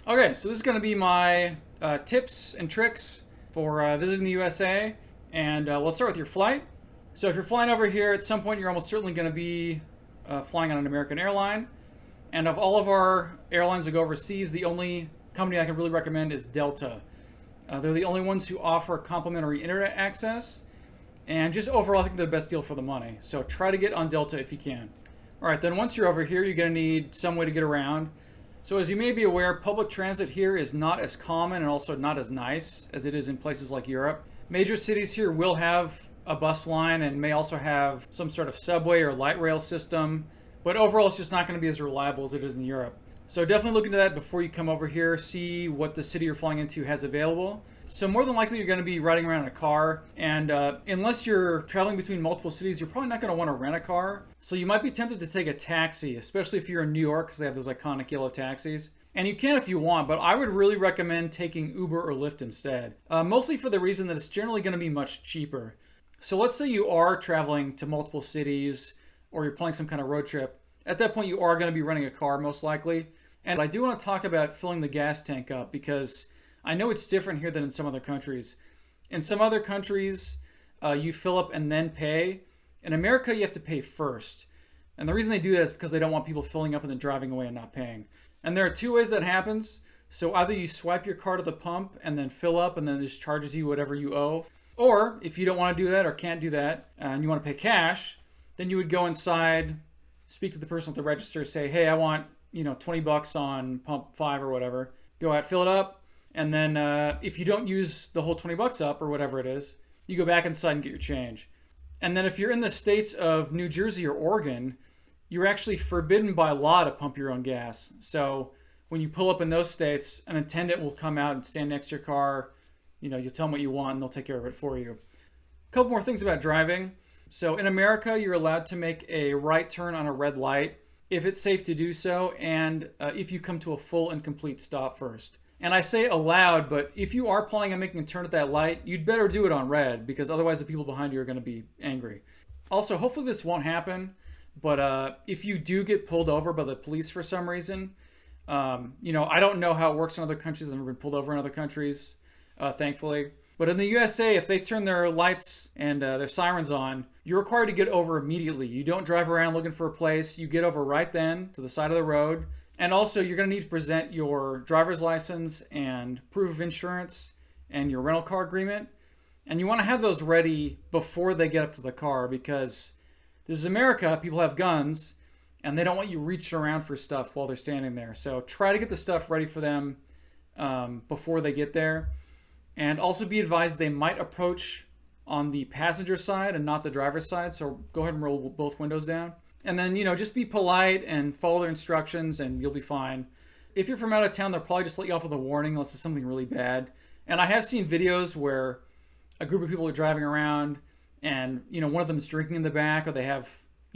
Okay, so this is going to be my tips and tricks for visiting the USA. And let's start with your flight. So if you're flying over here, at some point you're almost certainly going to be flying on an American airline. And of all of our airlines that go overseas, the only company I can really recommend is Delta. They're the only ones who offer complimentary internet access. And just overall, I think they're the best deal for the money. So try to get on Delta if you can. All right, then once you're over here, you're going to need some way to get around. So as you may be aware, public transit here is not as common and also not as nice as it is in places like Europe. Major cities here will have a bus line and may also have some sort of subway or light rail system, but overall it's just not going to be as reliable as it is in Europe. So definitely look into that before you come over here, see what the city you're flying into has available. So more than likely you're going to be riding around in a car, and unless you're traveling between multiple cities, you're probably not going to want to rent a car. So you might be tempted to take a taxi, especially if you're in New York because they have those iconic yellow taxis. And you can if you want, but I would really recommend taking Uber or Lyft instead. Mostly for the reason that it's generally going to be much cheaper. So let's say you are traveling to multiple cities or you're planning some kind of road trip. At that point you are going to be renting a car most likely. And I do want to talk about filling the gas tank up because I know it's different here than in some other countries. In some other countries, you fill up and then pay. In America, you have to pay first. And the reason they do that is because they don't want people filling up and then driving away and not paying. And there are two ways that happens. So either you swipe your card at the pump and then fill up and then it just charges you whatever you owe. Or if you don't want to do that or can't do that and you want to pay cash, then you would go inside, speak to the person at the register, say, hey, I want $20 on pump 5 or whatever. Go out, fill it up. And then if you don't use the whole $20 up or whatever it is, you go back inside and get your change. And then if you're in the states of New Jersey or Oregon, you're actually forbidden by law to pump your own gas. So when you pull up in those states, an attendant will come out and stand next to your car. You'll tell them what you want and they'll take care of it for you. A couple more things about driving. So in America, you're allowed to make a right turn on a red light if it's safe to do so and if you come to a full and complete stop first. And I say allowed, but if you are planning on making a turn at that light, you'd better do it on red because otherwise the people behind you are going to be angry. Also, hopefully this won't happen, but if you do get pulled over by the police for some reason, I don't know how it works in other countries. I've never been pulled over in other countries, thankfully. But in the USA, if they turn their lights and their sirens on, you're required to get over immediately. You don't drive around looking for a place. You get over right then to the side of the road. And also, you're going to need to present your driver's license and proof of insurance and your rental car agreement. And you want to have those ready before they get up to the car because this is America, people have guns, and they don't want you reaching around for stuff while they're standing there. So try to get the stuff ready for them before they get there. And also be advised they might approach on the passenger side and not the driver's side. So go ahead and roll both windows down. And then, just be polite and follow their instructions and you'll be fine. If you're from out of town, they'll probably just let you off with a warning unless it's something really bad. And I have seen videos where a group of people are driving around and, one of them's drinking in the back or they have,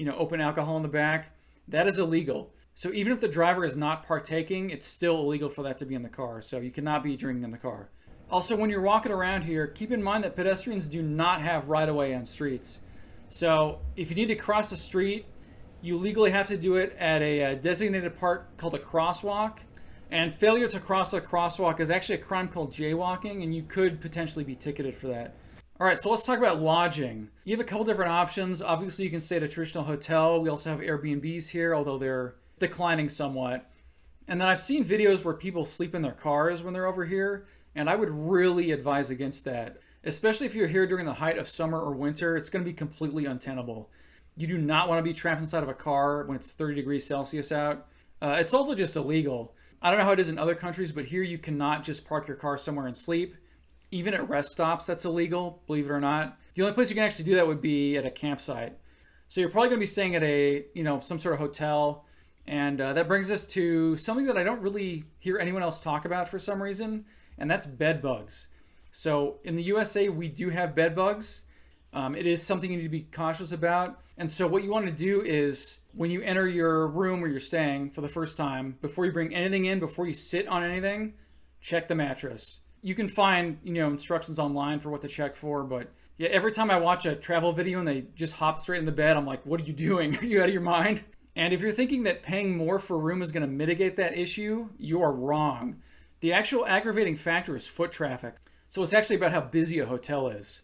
open alcohol in the back. That is illegal. So even if the driver is not partaking, it's still illegal for that to be in the car. So you cannot be drinking in the car. Also, when you're walking around here, keep in mind that pedestrians do not have right-of-way on streets. So if you need to cross the street, you legally have to do it at a designated part called a crosswalk. And failure to cross a crosswalk is actually a crime called jaywalking, and you could potentially be ticketed for that. All right, so let's talk about lodging. You have a couple different options. Obviously, you can stay at a traditional hotel. We also have Airbnbs here, although they're declining somewhat. And then I've seen videos where people sleep in their cars when they're over here, and I would really advise against that. Especially if you're here during the height of summer or winter, it's going to be completely untenable. You do not want to be trapped inside of a car when it's 30 degrees Celsius out. It's also just illegal. I don't know how it is in other countries, but here you cannot just park your car somewhere and sleep. Even at rest stops, that's illegal, believe it or not. The only place you can actually do that would be at a campsite. So you're probably going to be staying at a, some sort of hotel. And that brings us to something that I don't really hear anyone else talk about for some reason, and that's bed bugs. So in the USA, we do have bed bugs. It is something you need to be cautious about. And so what you want to do is when you enter your room where you're staying for the first time, before you bring anything in, before you sit on anything, check the mattress. You can find, instructions online for what to check for, but yeah, every time I watch a travel video and they just hop straight in the bed, I'm like, what are you doing? Are you out of your mind? And if you're thinking that paying more for a room is going to mitigate that issue, you are wrong. The actual aggravating factor is foot traffic. So it's actually about how busy a hotel is.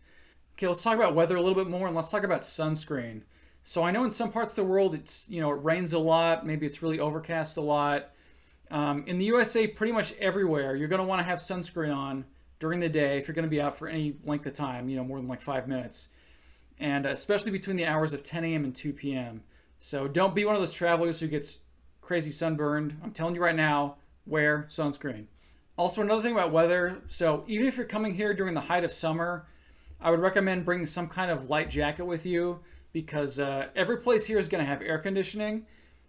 Okay, let's talk about weather a little bit more, and let's talk about sunscreen. So I know in some parts of the world it rains a lot, maybe it's really overcast a lot. In the USA, pretty much everywhere, you're going to want to have sunscreen on during the day if you're going to be out for any length of time, more than like 5 minutes. And especially between the hours of 10 a.m. and 2 p.m. So don't be one of those travelers who gets crazy sunburned. I'm telling you right now, wear sunscreen. Also, another thing about weather, so even if you're coming here during the height of summer, I would recommend bringing some kind of light jacket with you because every place here is going to have air conditioning.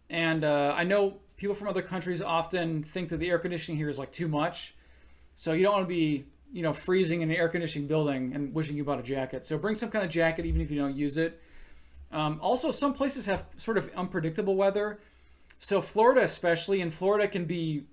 And I know people from other countries often think that the air conditioning here is like too much. So you don't want to be, freezing in an air conditioning building and wishing you bought a jacket. So bring some kind of jacket even if you don't use it. Also, some places have sort of unpredictable weather. So Florida especially, in Florida can be,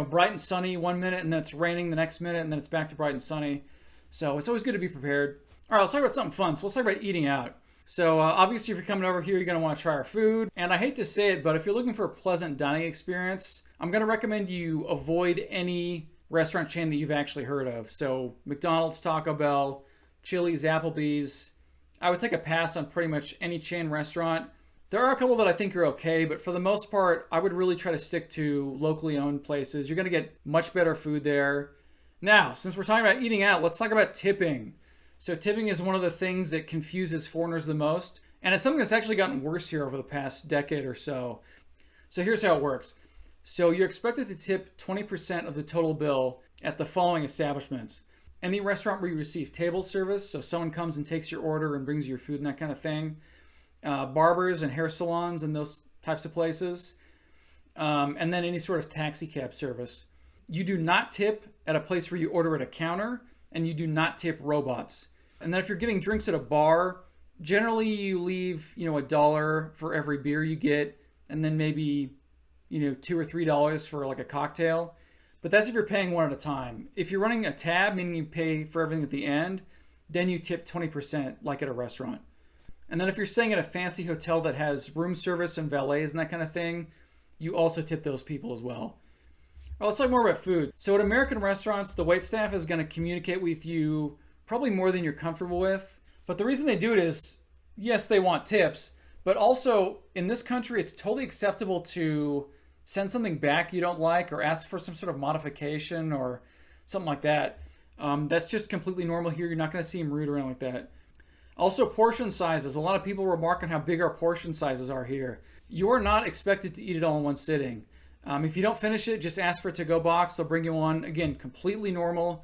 bright and sunny 1 minute and then it's raining the next minute and then it's back to bright and sunny. So it's always good to be prepared. All right, let's talk about something fun. So let's talk about eating out. So obviously if you're coming over here, you're going to want to try our food. And I hate to say it, but if you're looking for a pleasant dining experience, I'm going to recommend you avoid any restaurant chain that you've actually heard of. So McDonald's, Taco Bell, Chili's, Applebee's. I would take a pass on pretty much any chain restaurant. There are a couple that I think are okay, but for the most part, I would really try to stick to locally owned places. You're going to get much better food there. Now, since we're talking about eating out, let's talk about tipping. So tipping is one of the things that confuses foreigners the most, and it's something that's actually gotten worse here over the past decade or so. So here's how it works. So you're expected to tip 20% of the total bill at the following establishments. Any restaurant where you receive table service, so someone comes and takes your order and brings you your food and that kind of thing. Barbers and hair salons and those types of places. And then any sort of taxi cab service. You do not tip at a place where you order at a counter, and you do not tip robots. And then if you're getting drinks at a bar, generally you leave, $1 for every beer you get, and then maybe, $2 or $3 for like a cocktail. But that's if you're paying one at a time. If you're running a tab, meaning you pay for everything at the end, then you tip 20% like at a restaurant. And then if you're staying at a fancy hotel that has room service and valets and that kind of thing, you also tip those people as well. All right, let's talk more about food. So at American restaurants, the waitstaff is going to communicate with you probably more than you're comfortable with. But the reason they do it is, yes, they want tips, but also in this country, it's totally acceptable to send something back you don't like or ask for some sort of modification or something like that. That's just completely normal here. You're not going to see them rude around like that. Also, portion sizes. A lot of people remark on how big our portion sizes are here. You are not expected to eat it all in one sitting. If you don't finish it, just ask for a to-go box. They'll bring you one. Again, completely normal.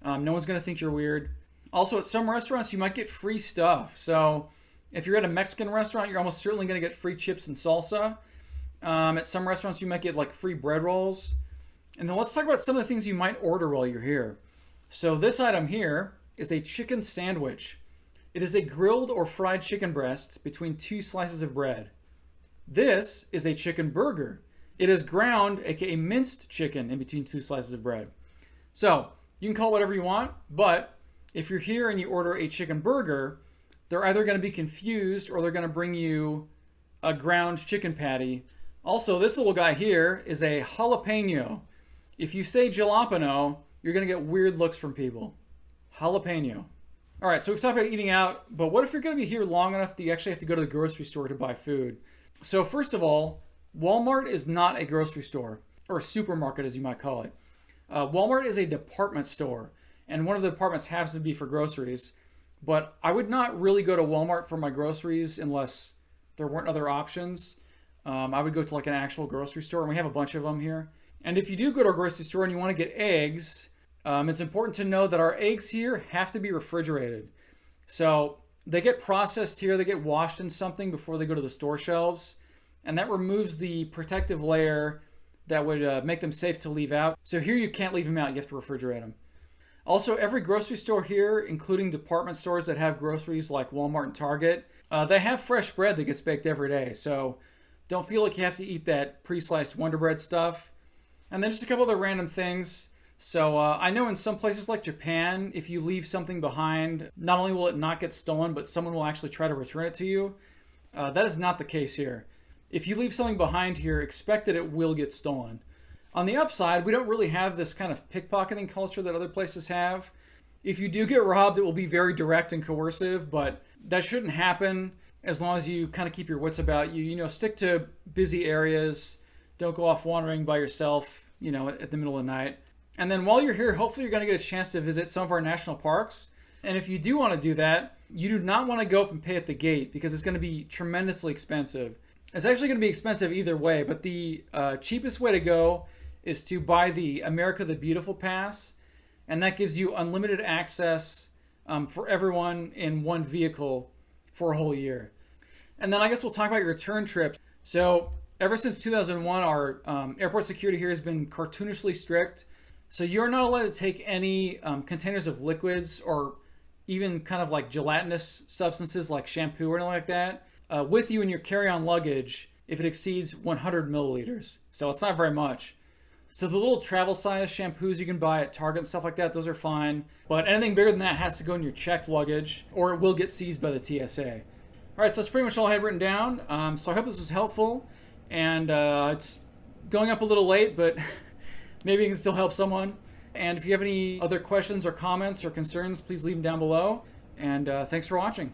No one's going to think you're weird. Also, at some restaurants, you might get free stuff. So if you're at a Mexican restaurant, you're almost certainly going to get free chips and salsa. At some restaurants, you might get like free bread rolls. And then let's talk about some of the things you might order while you're here. So this item here is a chicken sandwich. It is a grilled or fried chicken breast between 2 slices of bread. This is a chicken burger. It is ground, aka minced chicken, in between 2 slices of bread. So you can call it whatever you want, but if you're here and you order a chicken burger, they're either going to be confused or they're going to bring you a ground chicken patty. Also, this little guy here is a jalapeno. If you say jalapeno, you're going to get weird looks from people. Jalapeno. All right, so we've talked about eating out, but what if you're going to be here long enough that you actually have to go to the grocery store to buy food? So first of all, Walmart is not a grocery store, or a supermarket as you might call it. Walmart is a department store, and one of the departments happens to be for groceries, but I would not really go to Walmart for my groceries unless there weren't other options. I would go to like an actual grocery store, and we have a bunch of them here. And if you do go to a grocery store and you want to get eggs, it's important to know that our eggs here have to be refrigerated. So they get processed here, they get washed in something before they go to the store shelves, and that removes the protective layer that would make them safe to leave out. So here you can't leave them out, you have to refrigerate them. Also, every grocery store here, including department stores that have groceries like Walmart and Target, they have fresh bread that gets baked every day. So don't feel like you have to eat that pre-sliced Wonder Bread stuff. And then just a couple other random things. So I know in some places like Japan, if you leave something behind, not only will it not get stolen, but someone will actually try to return it to you. That is not the case here. If you leave something behind here, expect that it will get stolen. On the upside, we don't really have this kind of pickpocketing culture that other places have. If you do get robbed, it will be very direct and coercive, but that shouldn't happen as long as you kind of keep your wits about you. You know, stick to busy areas. Don't go off wandering by yourself, you know, at the middle of the night. And then while you're here, hopefully you're going to get a chance to visit some of our national parks. And if you do want to do that, you do not want to go up and pay at the gate because it's going to be tremendously expensive. It's actually going to be expensive either way, but the cheapest way to go is to buy the America the Beautiful Pass. And that gives you unlimited access for everyone in one vehicle for a whole year. And then I guess we'll talk about your return trip. So ever since 2001, our airport security here has been cartoonishly strict. So you're not allowed to take any containers of liquids or even kind of like gelatinous substances like shampoo or anything like that with you in your carry-on luggage if it exceeds 100 milliliters. So it's not very much. So the little travel size shampoos you can buy at Target and stuff like that, those are fine. But anything bigger than that has to go in your checked luggage or it will get seized by the TSA. All right, so that's pretty much all I had written down. So I hope this was helpful. And it's going up a little late, but maybe it can still help someone. And if you have any other questions or comments or concerns, please leave them down below. And thanks for watching.